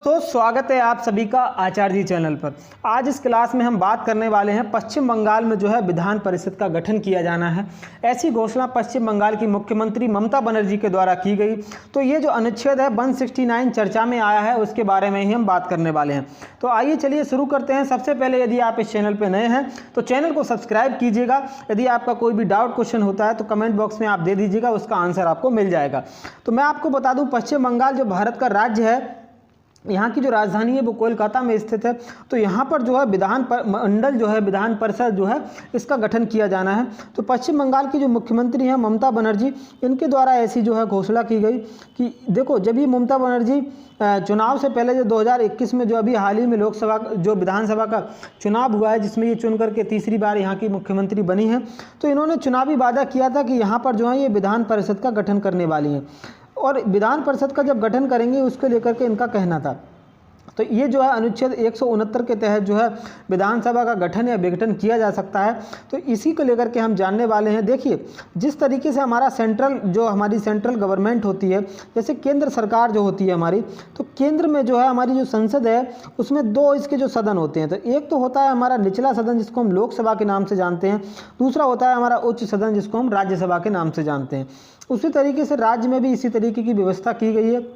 तो स्वागत है आप सभी का आचार्य जी चैनल पर। आज इस क्लास में हम बात करने वाले हैं पश्चिम बंगाल में जो है विधान परिषद का गठन किया जाना है। ऐसी घोषणा पश्चिम बंगाल की मुख्यमंत्री ममता बनर्जी के द्वारा की गई। तो ये जो अनुच्छेद है 169 चर्चा में आया है, उसके बारे में ही हम बात करने वाले हैं। तो आइए चलिए शुरू करते हैं। सबसे पहले यदि आप इस चैनल पर नए हैं तो चैनल को सब्सक्राइब कीजिएगा। यदि आपका कोई भी डाउट क्वेश्चन होता है तो कमेंट बॉक्स में आप दे दीजिएगा, उसका आंसर आपको मिल जाएगा। तो मैं आपको बता दूँ, पश्चिम बंगाल जो भारत का राज्य है, यहाँ की जो राजधानी है वो कोलकाता में स्थित है। तो यहाँ पर जो है विधान मंडल जो है, विधान परिषद जो है, इसका गठन किया जाना है। तो पश्चिम बंगाल की जो मुख्यमंत्री हैं ममता बनर्जी, इनके द्वारा ऐसी जो है घोषणा की गई कि देखो, जब ये ममता बनर्जी चुनाव से पहले जो 2021 में जो अभी हाल ही में लोकसभा जो विधानसभा का चुनाव हुआ है, जिसमें ये चुन करके तीसरी बार यहाँ की मुख्यमंत्री बनी है, तो इन्होंने चुनावी वादा किया था कि यहाँ पर जो है ये विधान परिषद का गठन करने वाली हैं। और विधान परिषद का जब गठन करेंगे उसको लेकर के इनका कहना था। तो ये जो है अनुच्छेद 169 के तहत जो है विधानसभा का गठन या विघटन किया जा सकता है। तो इसी को लेकर के हम जानने वाले हैं। देखिए, जिस तरीके से हमारा हमारी सेंट्रल गवर्नमेंट होती है, जैसे केंद्र सरकार जो होती है हमारी, तो केंद्र में जो है हमारी जो संसद है उसमें दो इसके जो सदन होते हैं। तो एक तो होता है हमारा निचला सदन, जिसको हम लोकसभा के नाम से जानते हैं। दूसरा होता है हमारा उच्च सदन, जिसको हम राज्यसभा के नाम से जानते हैं। उसी तरीके से राज्य में भी इसी तरीके की व्यवस्था की गई है।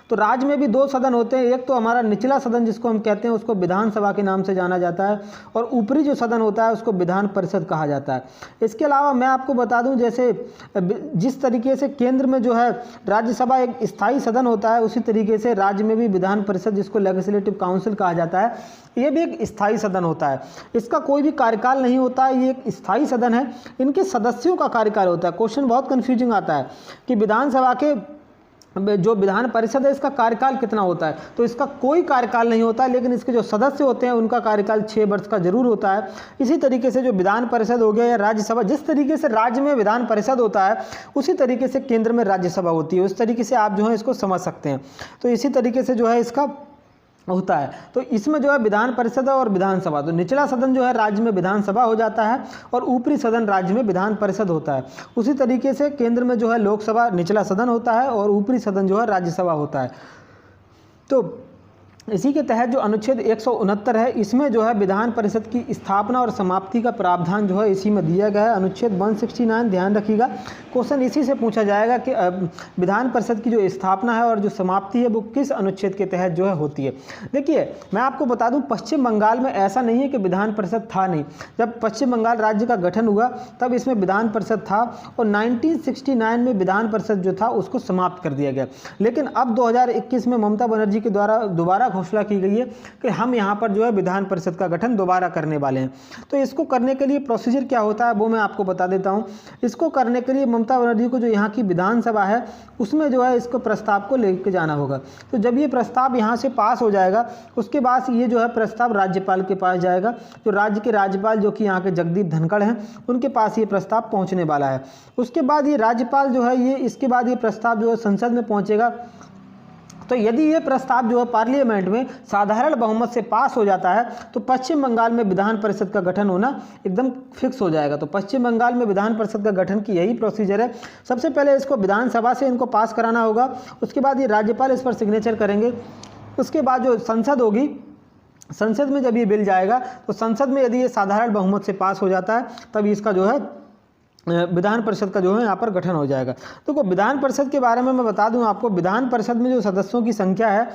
तो राज्य में भी दो सदन होते हैं। एक तो हमारा निचला सदन जिसको हम कहते हैं, उसको विधानसभा के नाम से जाना जाता है, और ऊपरी जो सदन होता है उसको विधान परिषद कहा जाता है। इसके अलावा मैं आपको बता दूं, जैसे जिस तरीके से केंद्र में जो है राज्यसभा एक स्थायी सदन होता है, उसी तरीके से राज्य में भी विधान परिषद, जिसको लेजिस्लेटिव काउंसिल कहा जाता है, ये भी एक स्थायी सदन होता है। इसका कोई भी कार्यकाल नहीं होता है, ये एक स्थायी सदन है। इनके सदस्यों का कार्यकाल होता है। क्वेश्चन बहुत कन्फ्यूजिंग आता है कि विधानसभा के जो विधान परिषद है इसका कार्यकाल कितना होता है। तो इसका कोई कार्यकाल नहीं होता है, लेकिन इसके जो सदस्य होते हैं उनका कार्यकाल 6 वर्ष का जरूर होता है। इसी तरीके से जो विधान परिषद हो गया या राज्यसभा, जिस तरीके से राज्य में विधान परिषद होता है उसी तरीके से केंद्र में राज्यसभा होती है। उस तरीके से आप जो है इसको समझ सकते हैं। तो इसी तरीके से जो है इसका होता है। तो इसमें जो है विधान परिषद और विधानसभा, तो निचला सदन जो है राज्य में विधानसभा हो जाता है और ऊपरी सदन राज्य में विधान परिषद होता है। उसी तरीके से केंद्र में जो है लोकसभा निचला सदन होता है और ऊपरी सदन जो है राज्यसभा होता है। तो इसी के तहत जो अनुच्छेद 169 है, इसमें जो है विधान परिषद की स्थापना और समाप्ति का प्रावधान जो है इसी में दिया गया है। अनुच्छेद 169, ध्यान रखिएगा, क्वेश्चन इसी से पूछा जाएगा कि विधान परिषद की जो स्थापना है और जो समाप्ति है वो किस अनुच्छेद के तहत जो है होती है। देखिए, मैं आपको बता दूं, पश्चिम बंगाल में ऐसा नहीं है कि विधान परिषद था नहीं। जब पश्चिम बंगाल राज्य का गठन हुआ तब इसमें विधान परिषद था, और 1969 में विधान परिषद जो था उसको समाप्त कर दिया गया। लेकिन अब 2021 में ममता बनर्जी के द्वारा दोबारा घोषणा की गई है कि हम यहाँ पर जो है विधान परिषद का गठन दोबारा करने वाले हैं। तो इसको करने के लिए प्रोसीजर क्या होता है वो मैं आपको बता देता हूँ। इसको करने के लिए ममता बनर्जी को जो यहाँ की विधानसभा है उसमें जो है इसको प्रस्ताव को लेकर जाना होगा। तो जब ये प्रस्ताव यहाँ से पास हो जाएगा, उसके बाद ये जो है प्रस्ताव राज्यपाल के पास जाएगा। जो राज्य के राज्यपाल जो कि यहाँ के जगदीप धनखड़ हैं, उनके पास ये प्रस्ताव पहुँचने वाला है। उसके बाद ये राज्यपाल जो है इसके बाद ये प्रस्ताव जो है संसद में पहुँचेगा। तो यदि ये प्रस्ताव जो है पार्लियामेंट में साधारण बहुमत से पास हो जाता है तो पश्चिम बंगाल में विधान परिषद का गठन होना एकदम फिक्स हो जाएगा। तो पश्चिम बंगाल में विधान परिषद का गठन की यही प्रोसीजर है। सबसे पहले इसको विधानसभा से इनको पास कराना होगा, उसके बाद ये राज्यपाल इस पर सिग्नेचर करेंगे। उसके बाद जो संसद होगी, संसद में जब ये बिल जाएगा तो संसद में यदि ये साधारण बहुमत से पास हो जाता है तब इसका जो है विधान परिषद का जो है यहाँ पर गठन हो जाएगा। तो विधान परिषद के बारे में मैं बता दूं आपको, विधान परिषद में जो सदस्यों की संख्या है,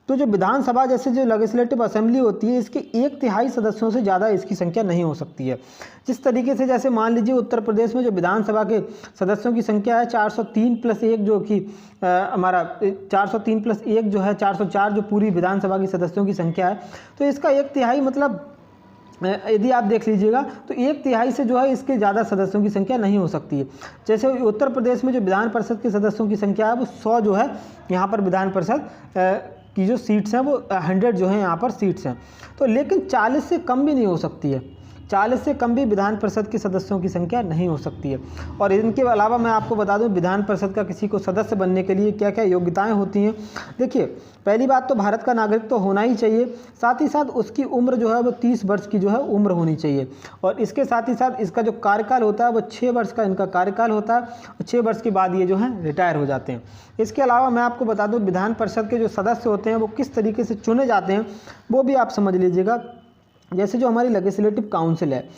तो जो विधानसभा जैसे जो लेजिस्लेटिव असेंबली होती है, इसके 1/3 सदस्यों से ज़्यादा इसकी संख्या नहीं हो सकती है। जिस तरीके से जैसे मान लीजिए उत्तर प्रदेश में जो विधानसभा के सदस्यों की संख्या है 403 + 1, जो कि हमारा 403 + 1 जो है 404 जो पूरी विधानसभा की सदस्यों की संख्या है। तो इसका 1/3 मतलब यदि आप देख लीजिएगा तो 1/3 से जो है इसके ज़्यादा सदस्यों की संख्या नहीं हो सकती है। जैसे उत्तर प्रदेश में जो विधान परिषद के सदस्यों की संख्या है वो 100 जो है यहाँ पर विधान परिषद की जो सीट्स हैं वो 100 जो है यहाँ पर सीट्स हैं। तो लेकिन 40 से कम भी नहीं हो सकती है, 40 से कम भी विधान परिषद के सदस्यों की संख्या नहीं हो सकती है। और इनके अलावा मैं आपको बता दूं विधान परिषद का किसी को सदस्य बनने के लिए क्या क्या योग्यताएं होती हैं। देखिए, पहली बात तो भारत का नागरिक तो होना ही चाहिए, साथ ही साथ उसकी उम्र जो है वो 30 वर्ष की जो है उम्र होनी चाहिए। और इसके साथ ही साथ इसका जो कार्यकाल होता है वो 6 वर्ष का इनका कार्यकाल होता है, और 6 वर्ष के बाद ये जो है रिटायर हो जाते हैं। इसके अलावा मैं आपको बता दूं विधान परिषद के जो सदस्य होते हैं वो किस तरीके से चुने जाते हैं वो भी आप समझ लीजिएगा। जैसे जो हमारी लेजिस्लेटिव काउंसिल है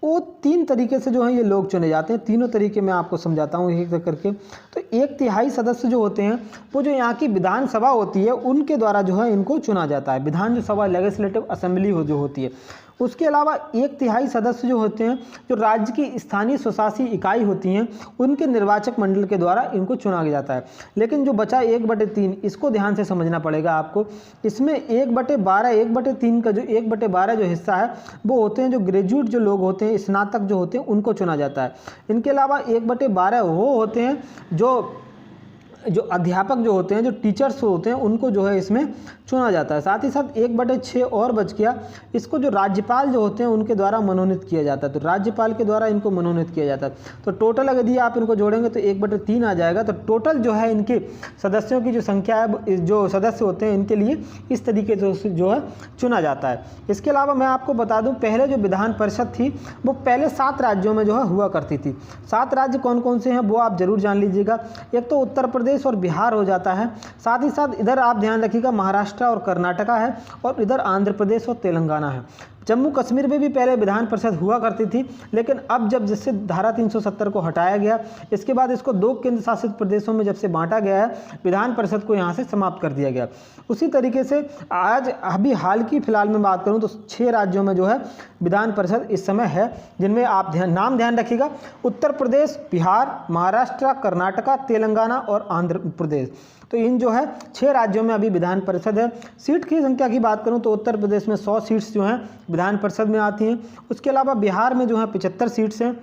वो 3 तरीके से जो है ये लोग चुने जाते हैं। तीनों तरीके मैं आपको समझाता हूँ एक एक करके। तो 1/3 सदस्य जो होते हैं वो जो यहाँ की विधानसभा होती है उनके द्वारा जो है इनको चुना जाता है, विधान जो सभा लेजिस्लेटिव असेंबली हो जो होती है। उसके अलावा 1/3 सदस्य जो होते हैं जो राज्य की स्थानीय स्वशासी इकाई होती हैं उनके निर्वाचक मंडल के द्वारा इनको चुना जाता है। लेकिन जो बचा 1/3 इसको ध्यान से समझना पड़ेगा आपको। इसमें 1/12 1/3 का जो 1/12 जो हिस्सा है वो होते हैं जो ग्रेजुएट जो लोग होते हैं, स्नातक जो होते हैं उनको चुना जाता है। इनके अलावा 1/12 वो होते हैं जो अध्यापक जो होते हैं, जो टीचर्स होते हैं उनको जो है इसमें चुना जाता है। साथ ही साथ 1/6 और बच गया, इसको जो राज्यपाल जो होते हैं उनके द्वारा मनोनीत किया जाता है। तो राज्यपाल के द्वारा इनको मनोनीत किया जाता है। तो टोटल अगर यदि आप इनको जोड़ेंगे तो 1/3 आ जाएगा। तो टोटल जो है इनके सदस्यों की जो संख्या है, जो सदस्य होते हैं इनके लिए इस तरीके से जो है चुना जाता है। इसके अलावा मैं आपको बता दूं पहले जो विधान परिषद थी वो पहले 7 राज्यों में जो है हुआ करती थी। 7 राज्य कौन कौन से हैं वो आप जरूर जान लीजिएगा। एक तो उत्तर प्रदेश और बिहार हो जाता है, साथ ही साथ इधर आप ध्यान रखिएगा महाराष्ट्र और कर्नाटका है, और इधर आंध्र प्रदेश और तेलंगाना है। जम्मू कश्मीर में भी पहले विधान परिषद हुआ करती थी, लेकिन अब जब जिससे धारा 370 को हटाया गया, इसके बाद इसको 2 केंद्र शासित प्रदेशों में जब से बांटा गया है, विधान परिषद को यहाँ से समाप्त कर दिया गया। उसी तरीके से आज अभी हाल की फिलहाल में बात करूँ तो 6 राज्यों में जो है विधान परिषद इस समय है, जिनमें आप ध्यान रखिएगा उत्तर प्रदेश, बिहार, महाराष्ट्र, कर्नाटका, तेलंगाना और आंध्र प्रदेश। तो इन जो है 6 राज्यों में अभी विधान परिषद है। सीट की संख्या की बात करूं तो उत्तर प्रदेश में 100 सीट्स जो हैं विधान परिषद में आती हैं। उसके अलावा बिहार में जो है 75 सीट्स हैं।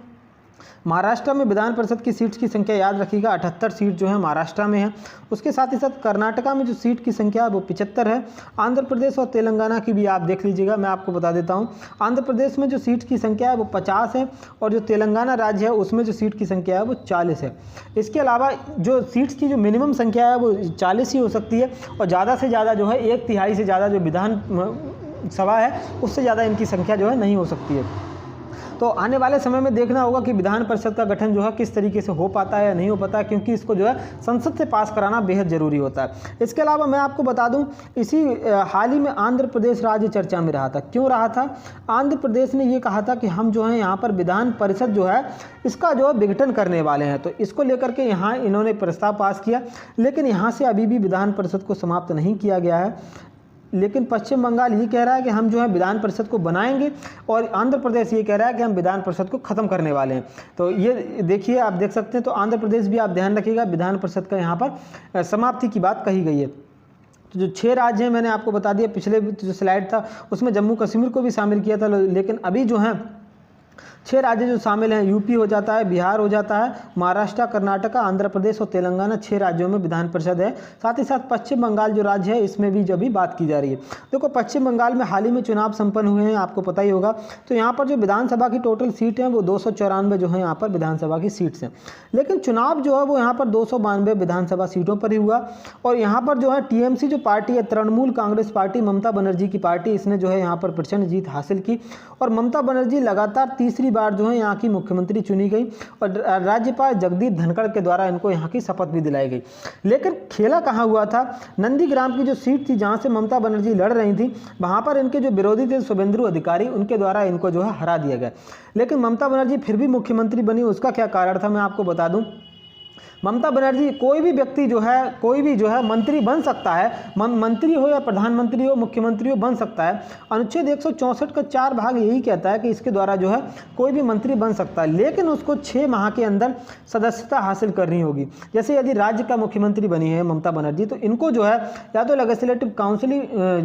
महाराष्ट्र में विधान परिषद की सीट्स की संख्या याद रखिएगा 78 सीट जो है महाराष्ट्र में है। उसके साथ ही साथ कर्नाटका में जो सीट की संख्या है वो 75 है। आंध्र प्रदेश और तेलंगाना की भी आप देख लीजिएगा, मैं आपको बता देता हूँ। आंध्र प्रदेश में जो सीट की संख्या है वो 50 है, और जो तेलंगाना राज्य है उसमें जो सीट की संख्या है वो 40 है। इसके अलावा जो सीट्स की जो मिनिमम संख्या है वो 40 ही हो सकती है, और ज़्यादा से ज़्यादा जो है 1/3 से ज़्यादा जो विधान सभा है उससे ज़्यादा इनकी संख्या जो है नहीं हो सकती है। तो आने वाले समय में देखना होगा कि विधान परिषद का गठन जो है किस तरीके से हो पाता है या नहीं हो पाता है, क्योंकि इसको जो है संसद से पास कराना बेहद ज़रूरी होता है। इसके अलावा मैं आपको बता दूं इसी हाल ही में आंध्र प्रदेश राज्य चर्चा में रहा था। क्यों रहा था? आंध्र प्रदेश ने ये कहा था कि हम जो है यहाँ पर विधान परिषद जो है इसका जो है विघटन करने वाले हैं। तो इसको लेकर के यहाँ इन्होंने प्रस्ताव पास किया, लेकिन यहाँ से अभी भी विधान परिषद को समाप्त नहीं किया गया है। लेकिन पश्चिम बंगाल ये कह रहा है कि हम जो है विधान परिषद को बनाएंगे, और आंध्र प्रदेश ये कह रहा है कि हम विधान परिषद को ख़त्म करने वाले हैं। तो ये देखिए, आप देख सकते हैं। तो आंध्र प्रदेश भी आप ध्यान रखिएगा विधान परिषद का यहाँ पर समाप्ति की बात कही गई है। तो जो 6 राज्य हैं मैंने आपको बता दिया, पिछले जो स्लाइड था उसमें जम्मू कश्मीर को भी शामिल किया था, लेकिन अभी जो है 6 राज्य जो शामिल हैं, यूपी हो जाता है, बिहार हो जाता है, महाराष्ट्र, कर्नाटका, आंध्र प्रदेश और तेलंगाना, 6 राज्यों में विधान परिषद है। साथ ही साथ पश्चिम बंगाल जो राज्य है इसमें भी जब भी बात की जा रही है। देखो, पश्चिम बंगाल में हाल ही में चुनाव संपन्न हुए हैं, आपको पता ही होगा। तो यहाँ पर जो विधानसभा की टोटल सीट है वो 294 जो है यहाँ पर विधानसभा की सीट्स हैं, लेकिन चुनाव जो है वो यहाँ पर 292 विधानसभा सीटों पर ही हुआ। और यहाँ पर जो है टीएमसी जो पार्टी है, तृणमूल कांग्रेस पार्टी, ममता बनर्जी की पार्टी, इसने जो है यहाँ पर प्रचंड जीत हासिल की, और ममता बनर्जी लगातार तीसरी बार जो है यहाँ की मुख्यमंत्री चुनी गई, और राज्यपाल जगदीप धनखड़ के द्वारा इनको यहाँ की शपथ भी दिलाई गई। लेकिन खेला कहाँ हुआ था? नंदीग्राम की जो सीट थी जहाँ से ममता बनर्जी लड़ रही थी, वहाँ पर इनके जो विरोधी थे शुभेंदु अधिकारी, उनके द्वारा इनको जो है हरा दिया गया। लेकिन ममता बनर्जी फिर भी मुख्यमंत्री बनी। उसका क्या कारण था मैं आपको बता दूँ। ममता बनर्जी, कोई भी व्यक्ति जो है, कोई भी जो है मंत्री बन सकता है, मंत्री हो या प्रधानमंत्री हो, मुख्यमंत्री हो, बन सकता है। अनुच्छेद 164 का 4 भाग यही कहता है कि इसके द्वारा जो है कोई भी मंत्री बन सकता है, लेकिन उसको 6 माह के अंदर सदस्यता हासिल करनी होगी। जैसे यदि राज्य का मुख्यमंत्री बनी है ममता बनर्जी, तो इनको जो है या तो लेजिस्लेटिव काउंसिल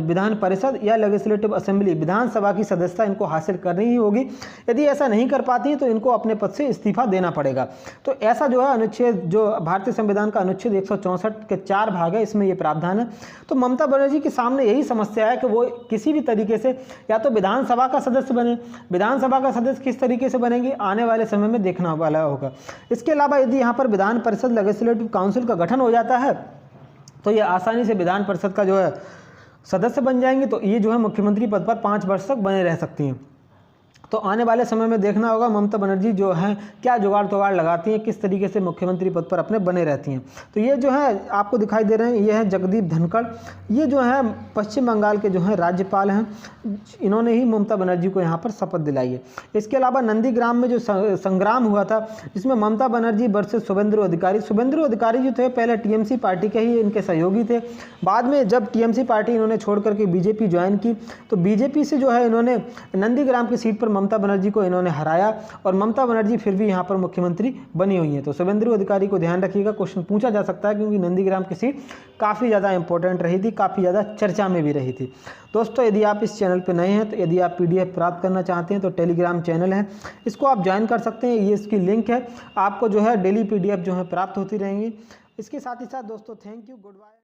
विधान परिषद या लेजिस्लेटिव असेंबली विधानसभा की सदस्यता इनको हासिल करनी ही होगी। यदि ऐसा नहीं कर पाती है तो इनको अपने पद से इस्तीफा देना पड़ेगा। तो ऐसा जो है अनुच्छेद जो जो भारतीय संविधान का अनुच्छेद 164 के 4 भाग है, इसमें ये प्रावधान है। तो ममता बनर्जी के सामने यही समस्या है कि वो किसी भी तरीके से या तो विधानसभा का सदस्य बने, विधानसभा का सदस्य किस तरीके से बनेंगी आने वाले समय में देखना वाला होगा। इसके अलावा यदि यहाँ पर विधान परिषद लेजिस्लेटिव काउंसिल का गठन हो जाता है तो ये आसानी से विधान परिषद का जो है सदस्य बन जाएंगे, तो ये जो है मुख्यमंत्री पद पर 5 वर्ष तक बने रह सकती हैं। तो आने वाले समय में देखना होगा ममता बनर्जी जो हैं क्या जुगाड़ तुगाड़ लगाती हैं, किस तरीके से मुख्यमंत्री पद पर अपने बने रहती हैं। तो ये जो है आपको दिखाई दे रहे हैं, ये हैं जगदीप धनखड़, ये जो है पश्चिम बंगाल के जो हैं राज्यपाल हैं, इन्होंने ही ममता बनर्जी को यहाँ पर शपथ दिलाई है। इसके अलावा नंदीग्राम में जो संग्राम हुआ था जिसमें ममता बनर्जी वर्सेस शुभेंदु अधिकारी जो थे पहले टीएमसी पार्टी के ही इनके सहयोगी थे। बाद में जब टीएमसी पार्टी इन्होंने छोड़ करके बीजेपी ज्वाइन की तो बीजेपी से जो है इन्होंने नंदीग्राम की सीट पर ममता बनर्जी को इन्होंने हराया और ममता बनर्जी फिर भी यहाँ पर मुख्यमंत्री बनी हुई है। तो शुभेंदु अधिकारी को ध्यान रखिएगा, क्वेश्चन पूछा जा सकता है क्योंकि नंदीग्राम की सीट काफ़ी ज़्यादा इंपॉर्टेंट रही थी, काफ़ी ज़्यादा चर्चा में भी रही थी। दोस्तों यदि आप इस चैनल पर नए हैं तो यदि आप PDF प्राप्त करना चाहते हैं तो टेलीग्राम चैनल है, इसको आप ज्वाइन कर सकते हैं, ये इसकी लिंक है, आपको जो है डेली PDF जो है प्राप्त होती रहेंगी। इसके साथ ही साथ दोस्तों थैंक यू, गुड बाय।